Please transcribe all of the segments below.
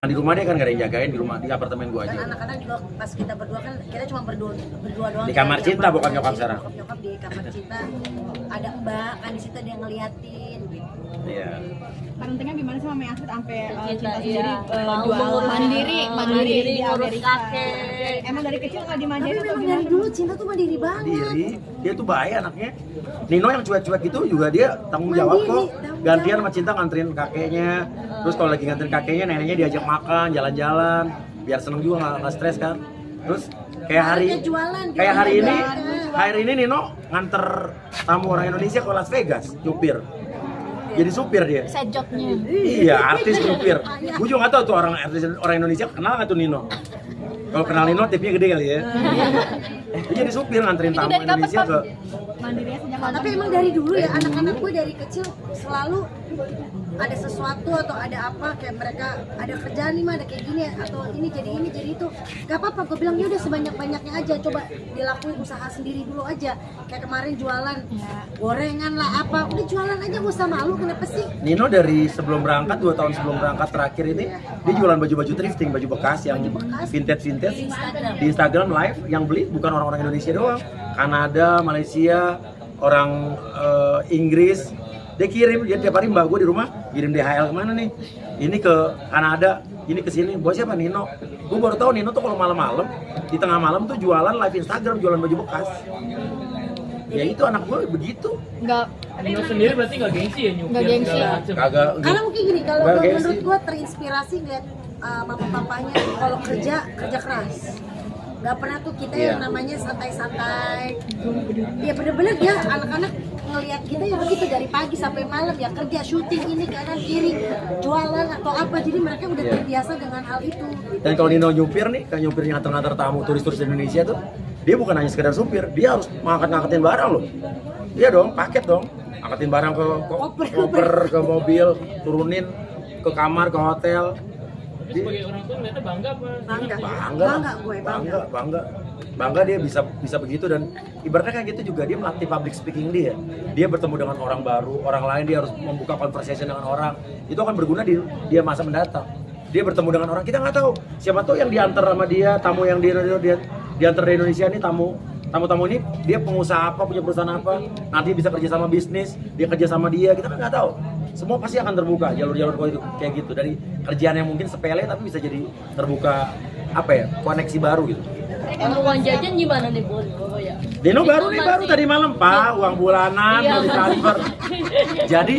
Di rumah dia kan nggak ada yang jagain, di rumah di apartemen gua Dan aja. anak-anak juga pas kita berdua kan kita cuma berdua doang. Di kamar cinta, bukan nyokap Sarah. Nyokap di kamar cinta. Ada Mbak kan di situ dia ngeliatin gitu. Iya. Parentingnya gimana sih Mami Astrid sampai cinta Iya. sendiri Mau jual mandiri di ngurus Amerika. kakek. Emang dari kecil nggak Tapi dimanjain atau memang gimana? dari dulu cinta tuh mandiri banget. Diri, dia tuh baik anaknya. Nino yang cuek-cuek itu juga dia tanggung jawab Mandiri, kok. tanggung Gantian jawab. sama Cinta nganterin kakeknya. Terus kalau lagi nganterin kakeknya, neneknya diajak makan, jalan-jalan, biar seneng juga nggak stres kan. Terus kayak Anaknya jualan, hari ini Nino nganter tamu orang Indonesia ke Las Vegas, supir. Jadi supir dia. Sejotnya. Iya, artis supir. Gue juga nggak tahu tuh orang Indonesia kenal nggak tuh Nino. Kalau kenal Nino tipnya gede kali ya. Dia jadi supir nganterin tamu dari kapan, Indonesia Pak? ke. Mandirinya sejak kapan? Tapi emang dari dulu ya anak-anak gue dari kecil selalu ada sesuatu atau ada apa kayak mereka ada kerjaan nih mah ada kayak gini atau ini jadi itu gak apa-apa gue bilang ya udah sebanyak-banyaknya aja coba dilakuin usaha sendiri dulu aja kayak kemarin jualan gorengan lah apa udah jualan aja gak usah malu kenapa sih. Nino dari sebelum berangkat 2 tahun sebelum berangkat terakhir ini dia jualan baju-baju thrifting, baju bekas yang vintage di Instagram live yang beli bukan orang-orang Indonesia doang, Kanada, Malaysia, orang Inggris. Dia kirim, dia tiap hari mbak gue di rumah kirim DHL kemana nih? Ini ke Kanada, ini ke sini. Buat siapa? Nino. Gue baru tahu Nino tuh kalau malam-malam di tengah malam tuh jualan live Instagram, jualan baju bekas. Ya itu anak gue begitu. Nggak. Nino sendiri berarti nggak gengsi ya nyupir Nggak gengsi. segala macem? Kagak. Karena mungkin gini kalau Nggak gengsi. menurut gue terinspirasi ngeliat mama papanya kalau kerja keras. Gak pernah tuh kita yang namanya santai-santai. Ya bener-bener dia anak-anak ngelihat kita ya begitu dari pagi sampai malam ya kerja syuting ini kanan kiri jualan atau apa jadi mereka udah terbiasa dengan hal itu. Dan kalau Nino nyupir nih, kan nyupir nganter-nganter tamu turis-turis Indonesia tuh, dia bukan hanya sekedar supir, dia harus ngangkat-ngangkatin barang loh. Iya dong, paket dong. Angkatin barang ke koper, ke mobil, turunin ke kamar, ke hotel. Sebagai orang tua ngeliatnya bangga apa? Bangga dia bisa begitu dan ibaratnya kayak gitu juga dia melatih public speaking dia bertemu dengan orang baru, orang lain, dia harus membuka conversation dengan orang, itu akan berguna di dia masa mendatang. Dia bertemu dengan orang, kita nggak tahu siapa tuh yang diantar sama dia, tamu yang diantar dari Indonesia ini, tamu-tamu ini dia pengusaha apa, punya perusahaan apa, nanti bisa kerja sama bisnis, dia kerja sama dia, kita kan nggak tahu. Semua pasti akan terbuka jalur-jalur kayak gitu dari kerjaan yang mungkin sepele tapi bisa jadi terbuka apa ya, koneksi baru gitu. Emang uang jajan gimana nih Bun? Oh ya. Dino baru tadi malam Pak, uang bulanan Iya, mau ditransfer. Jadi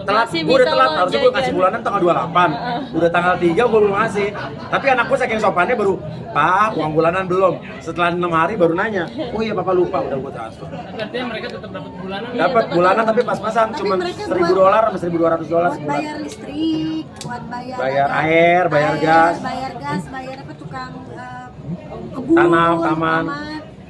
telat, Masih gue udah minta telat, uang harusnya gue jajan. kasih bulanan tanggal 28. Udah tanggal 3 gue belum ngasih. Tapi anak gue saking sopannya baru, Pak uang bulanan belum. Setelah 6 hari baru nanya, oh iya Papa lupa udah gue transfer. Artinya mereka tetap dapat bulanan. Dapat bulanan tapi pas-pasan Tapi cuma mereka $1.000 sama $1.200 buat sebulan. bayar listrik, buat Bayar air, bayar gas. bayar apa tukang kebun, Tanam, taman.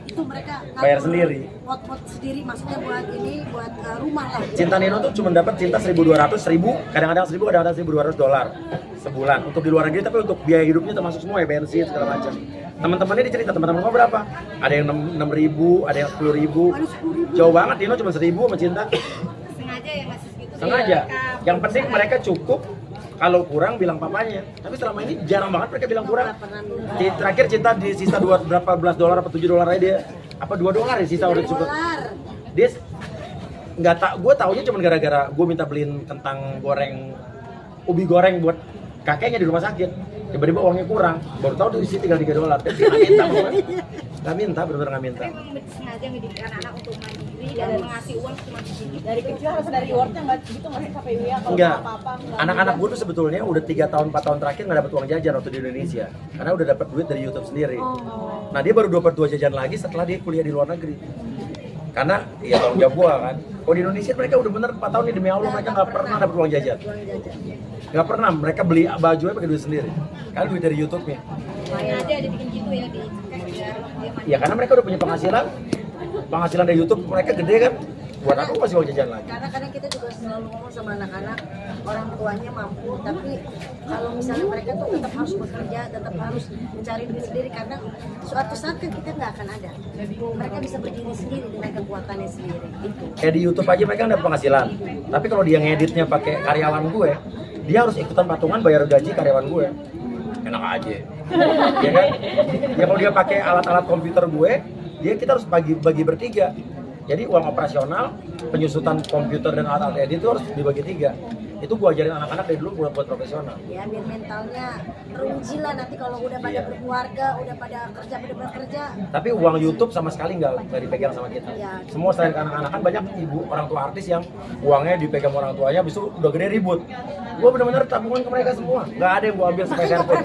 itu mereka Bayar sendiri. pot sendiri maksudnya buat ini buat rumah lah. Cinta Nino tuh cuma dapat cinta 1.200, 1.000, kadang-kadang 1.000, kadang-kadang $1.200 sebulan untuk di luar negeri, tapi untuk biaya hidupnya termasuk semua ya, bensin segala macam. Teman-temannya dia cerita, teman-teman kau berapa? Ada yang 6.000, ada yang 10.000. Jauh banget, Nino cuma 1.000 sama Cinta. Sengaja ya ngasih segitu. Sengaja. Yang penting mereka cukup. Kalau kurang bilang papanya. Tapi selama ini jarang banget mereka bilang kurang. Terakhir Cinta di sisa berapa belas dolar apa $7 aja dia. Apa $2 ya sisa udah cukup. Dia nggak tak, gue taunya cuma gara-gara gue minta beliin kentang goreng, ubi goreng buat kakeknya di rumah sakit. Tiba-tiba uangnya kurang, baru tahu di sini tinggal $3. Dia nggak minta, nggak minta, benar-benar nggak minta. Emang sengaja ngedidik anak untuk mandiri dan mengasih uang cuma sedikit. Dari kecil harus dari rewardnya nggak gitu nggak sih sampai ya kalau Enggak, apa-apa. anak-anak gue tuh sebetulnya udah 3 tahun, 4 tahun terakhir nggak dapat uang jajan waktu di Indonesia. Karena udah dapat duit dari YouTube sendiri. Nah dia baru dapat 2 jajan lagi setelah dia kuliah di luar negeri. Karena ya tanggung jawab gua kan. Kalau di Indonesia mereka udah bener 4 tahun nih demi Allah mereka nggak pernah dapat uang jajan. Nggak pernah, mereka beli baju aja pakai duit sendiri. Karena duit dari YouTube-nya. Sengaja dibikin gitu ya di biar dia Ya karena mereka udah punya penghasilan dari YouTube mereka gede kan. Buat aku masih uang jajan lagi. Karena kadang kita juga selalu ngomong sama anak-anak orang tuanya mampu tapi kalau misalnya mereka tuh tetap harus bekerja, tetap harus mencari duit sendiri karena suatu saat kan kita nggak akan ada. Mereka bisa berdiri sendiri dengan kekuatannya sendiri. Itu. Kayak di YouTube aja mereka dapat penghasilan. Tapi kalau dia ngeditnya pakai karyawan gue, dia harus ikutan patungan bayar gaji karyawan gue. enak aja. Ya kan? Ya kalau dia pakai alat-alat komputer gue, kita harus bagi bertiga. Jadi uang operasional, penyusutan komputer dan alat-alat edit itu harus dibagi 3. Itu gue ajarin anak-anak dari dulu buat profesional. Ya biar mentalnya teruji lah nanti kalau udah pada Iya. berkeluarga, udah pada bekerja. Tapi uang YouTube sama sekali nggak dipegang sama kita. Iya. Semua selain anak-anak kan banyak ibu orang tua artis yang uangnya dipegang orang tuanya, habis itu udah gede ribut. Gue benar-benar tabungan ke mereka semua. Nggak ada yang gue ambil sepeser pun.